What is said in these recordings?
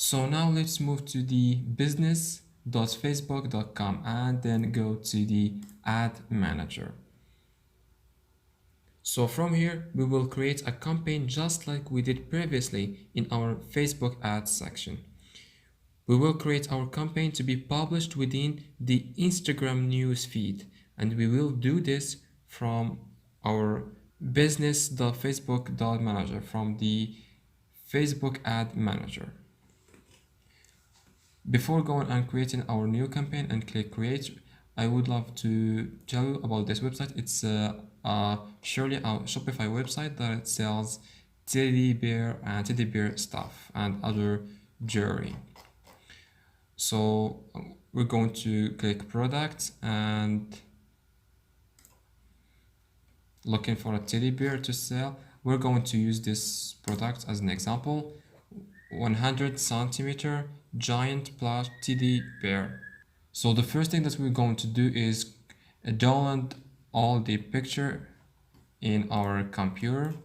So now let's move to the business.facebook.com and then go to the ad manager. So from here, we will create a campaign just like we did previously in our Facebook ads section. We will create our campaign to be published within the Instagram news feed, and we will do this from our business.facebook.manager, from the Facebook ad manager. Before going and creating our new campaign and click create, I would love to tell you about this website. It's surely a Shopify website that sells teddy bear stuff and other jewelry. So we're going to click products and looking for a teddy bear to sell. We're going to use this product as an example. 100 centimeter giant plush teddy bear. So the first thing that we're going to do is download all the picture in our computer.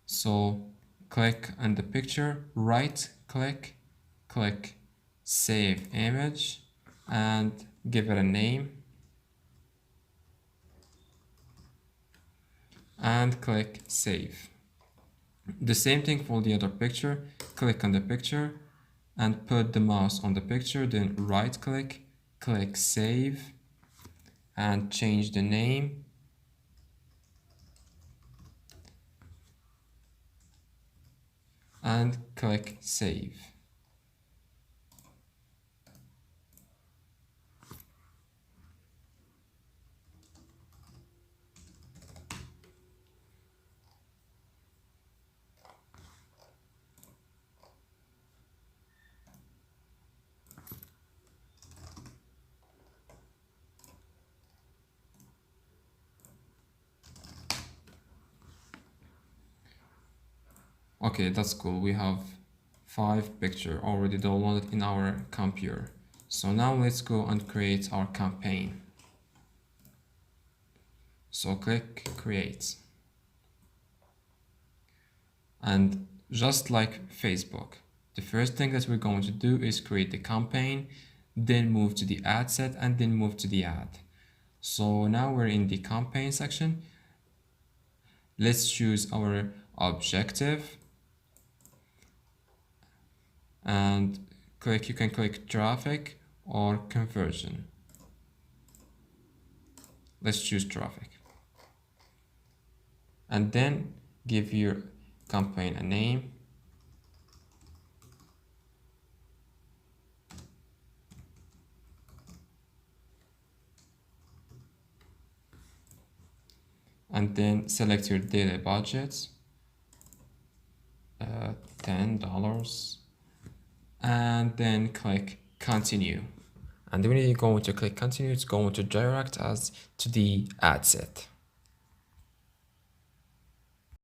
So click on the picture, right click, click save image and give it a name and click save. The same thing for the other picture. Click on the picture and put the mouse on the picture, then right click, click save and change the name and click save. Okay, that's cool. We have 5 pictures already downloaded in our computer. So now let's go and create our campaign. So click create. And just like Facebook, the first thing that we're going to do is create the campaign, then move to the ad set and then move to the ad. So now we're in the campaign section. Let's choose our objective and you can click traffic or conversion. Let's choose traffic. And then give your campaign a name. And then select your daily budget, $10, and then click continue. And when you go to click continue, it's going to direct us to the ad set.